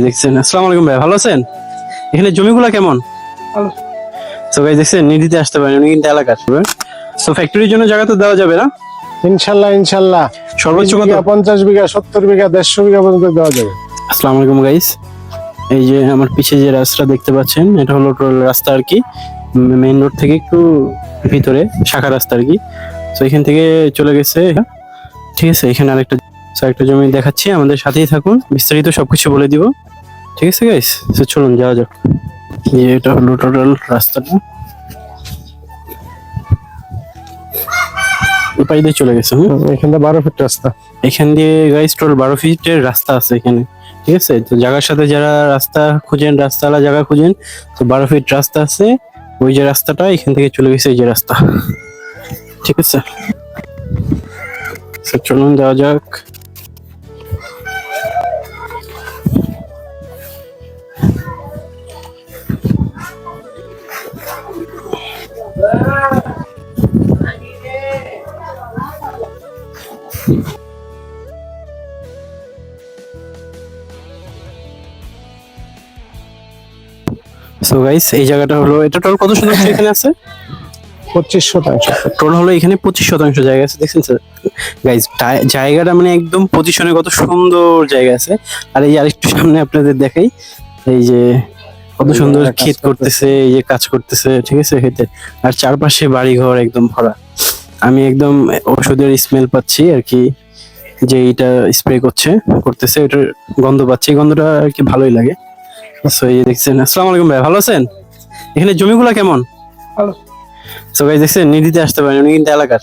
দেখছেন। আসসালামু আলাইকুম ভাই, ভালো আছেন? এখানে জমিগুলা কেমন? ভালো। তো গাইস দেখছেন, নিডিতে আসতে পারেন, উনি কিন্তু এলাকার। তো ফ্যাক্টরির জন্য জায়গা তো দেওয়া যাবে না? ইনশাল্লাহ ইনশাল্লাহ সর্বোচ্চ কত? 50 বিঘা 70 বিঘা 150 বিঘা পর্যন্ত দেওয়া যাবে। আসসালামু আলাইকুম গাইস, এই যে আমার পিছে যে রাস্তা দেখতে পাচ্ছেন, এটা হলো টোল রাস্তা আর কি, মেইন রোড থেকে একটু ভিতরে শাখা রাস্তা আর কি। তো এখান থেকে চলে গেছে, ঠিক আছে। এখানে আরেকটা জমি দেখাচ্ছি, আমাদের সাথেই থাকুন, বিস্তারিত সবকিছু বলে দিব, ঠিক আছে গাইস। তো চলুন যাওয়া যাক। এটা হলো টোটাল রাস্তাটা, এপাই দিয়ে চলে গেছে। এখান থেকে 12 ফিট রাস্তা। এখান দিয়ে গাইস টোটাল 12 ফিটের রাস্তা আছে এখানে, ঠিক আছে। তো জায়গার সাথে যারা রাস্তা খুঁজেন, রাস্তাওয়ালা জায়গা খুঁজেন, তো 12 ফিট রাস্তা আছে। ওই যে রাস্তাটা এখান থেকে চলে গেছে, এই যে রাস্তা, ঠিক আছে। তো চলুন যাওয়া যাক। সো গাইস, এই জায়গাটা হলো, এটা টোটাল কত শতাংশ এখানে আছে? 25%। টোটাল হলো এখানে 25% জায়গা আছে, দেখছেন স্যার গাইস। জায়গাটা মানে একদম পজিশনে কত সুন্দর জায়গা আছে। আর এই যে আরেকটু সামনে আপনাদের দেখাই, এই যে কত সুন্দর ক্ষেত করতেছে, এই যে কাজ করতেছে, ঠিক আছে ক্ষেতে। আর চারপাশে বাড়ি ঘর একদম ভরা। আমি একদম ওষুধের স্মেল পাচ্ছি আর কি, যে এটা স্প্রে করতেছে, এটার গন্ধ পাচ্ছি, এই গন্ধটা আর কি ভালোই লাগে। সো এই যে দেখছেন। আসসালামু আলাইকুম ভাই, ভালো আছেন? এখানে জমিগুলা কেমন? ভালো। সো গাইস দেখছেন, নিডিতে আসতে পারেন, উনি কিন্তু এলাকার।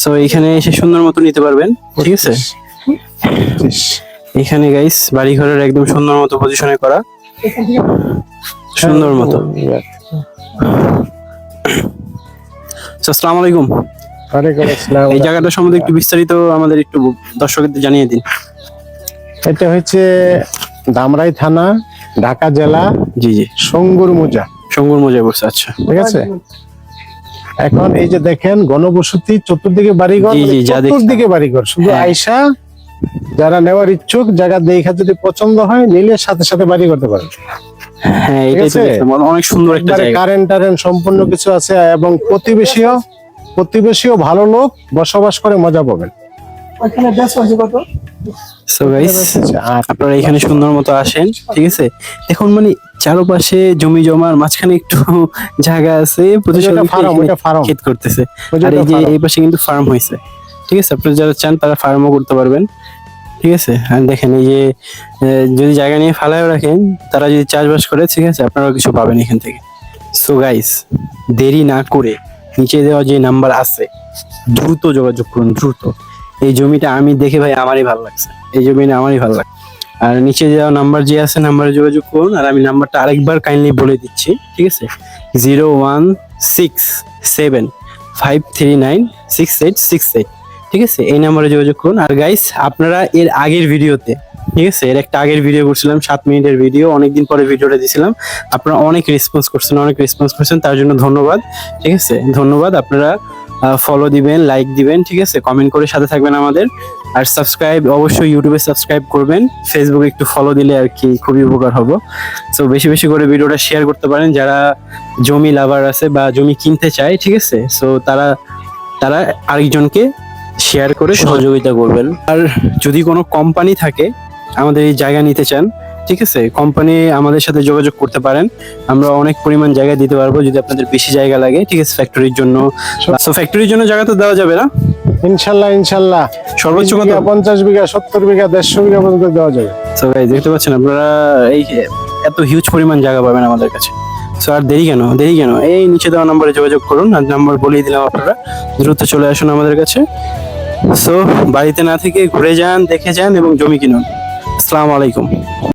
সো এখানে এসে সুন্দর মতো নিতে পারবেন, ঠিক আছে। 25 এখানে গাইস বাড়ি ঘরের একদম সুন্দর মতো পজিশনে করা, সুন্দর মতো। সো আসসালামু আলাইকুম। ওয়ালাইকুম আসসালাম। এই জায়গাটা সম্বন্ধে একটু বিস্তারিত আমাদের একটু দর্শকদের জানিয়ে দিন। এটা হচ্ছে ধামরাই থানা, ঢাকা জেলা, জি জি, সঙ্গুর মোজা, সঙ্গুর মজা বলছে, আচ্ছা। ঠিক আছে। এখন এই যে দেখেন ঘনবসতি, চতুর্দিকে বাড়িঘর, জি, জি, যা দেখছি। চতুর্দিকে বাড়িঘর, শুধু হ্যাঁ। আয়সা যারা নেওয়ার ইচ্ছুক, জায়গা দেখা যদি পছন্দ হয় নিলে সাথে সাথে বাড়ি করতে পারেন। হ্যাঁ, ঠিক এটাই তো আছে? দেখলাম, অনেক সুন্দর একটা জায়গা। কারেন্ট সম্পূর্ণ কিছু আছে, এবং প্রতিবেশীও ভালো লোক, বসবাস করে মজা পাবেন। সো গাইস, আপনারা এখানে সুন্দর মতো আসেন, ঠিক আছে। এখন মানে চারপাশে জমি জমার মাঝখানে একটু জায়গা আছে, ক্ষেত করতেছে। আর এই যে এই পাশে কিন্তু ফার্ম হয়েছে, ঠিক আছে। আপনারা যারা চান তারা ফার্মও করতে পারবেন, ঠিক আছে। আর দেখেন এই যে যদি জায়গা নিয়ে ফালায়ও রাখেন, তারা যদি চাষবাস করে, ঠিক আছে, আপনারাও কিছু পাবেন এখান থেকে। সো গাইস, দেরি না করে নিচে দেওয়া যে নাম্বার আছে, দ্রুত যোগাযোগ করুন, দ্রুত। এই জমিটা আমি দেখে ভাই আমারই ভালো লাগছে, এই জমিটা আমারই ভালো লাগছে। আর নিচে দেওয়া নাম্বার যে আছে, নাম্বারে যোগাযোগ করুন। আর আমি নাম্বারটা আরেকবার কাইন্ডলি বলে দিচ্ছি, ঠিক আছে। 01675396868, ঠিক আছে। এই নাম্বারে যোগাযোগ করুন। আর গাইস, আপনারা এর আগের ভিডিওতে, ঠিক আছে, এর একটা আগের ভিডিও করছিলাম, 7 মিনিটের ভিডিও, অনেকদিন পরে ভিডিওটা দিয়েছিলাম। আপনারা অনেক রেসপন্স করছেন, তার জন্য ধন্যবাদ, ঠিক আছে। ধন্যবাদ। আপনারা ফলো দিবেন, লাইক দিবেন, ঠিক আছে, কমেন্ট করে সাথে থাকবেন আমাদের। আর সাবস্ক্রাইব অবশ্যই, ইউটিউবে সাবস্ক্রাইব করবেন, ফেসবুকে একটু ফলো দিলে আর কি খুবই উপকার হবে। সো বেশি বেশি করে ভিডিওটা শেয়ার করতে পারেন, যারা জমি লাভার আছে বা জমি কিনতে চায়, ঠিক আছে। সো তারা আরেকজনকে শেয়ার করে সহযোগিতা করবেন। আর যদি কোনো কোম্পানি থাকে আমাদের এই জায়গা নিতে চান, ঠিক আছে, কোম্পানি আমাদের সাথে যোগাযোগ করতে পারেন, আমরা অনেক পরিমাণ জায়গা দিতে পারবো যদি আপনাদের বেশি জায়গা লাগে, ঠিক আছে, ফ্যাক্টরির জন্য। সো ফ্যাক্টরির জন্য জায়গা তো দেওয়া যাবে না? ইনশাল্লাহ সর্বোচ্চ কত? 50 বিঘা 70 বিঘা 150 বিঘা পর্যন্ত দেওয়া যাবে। সো গাইস দেখতে পাচ্ছেন আপনারা, এই এত হিউজ পরিমাণ জায়গা পাবেন আমাদের কাছে। সো আর দেরি কেন, এই নিচে দেওয়া নম্বরে যোগাযোগ করুন। আর নাম্বার বলিয়ে দিলাম, আপনারা দ্রুত চলে আসুন আমাদের কাছে। সো বাড়িতে না থেকে ঘুরে যান, দেখে যান এবং জমি কিনুন। আসসালামু আলাইকুম।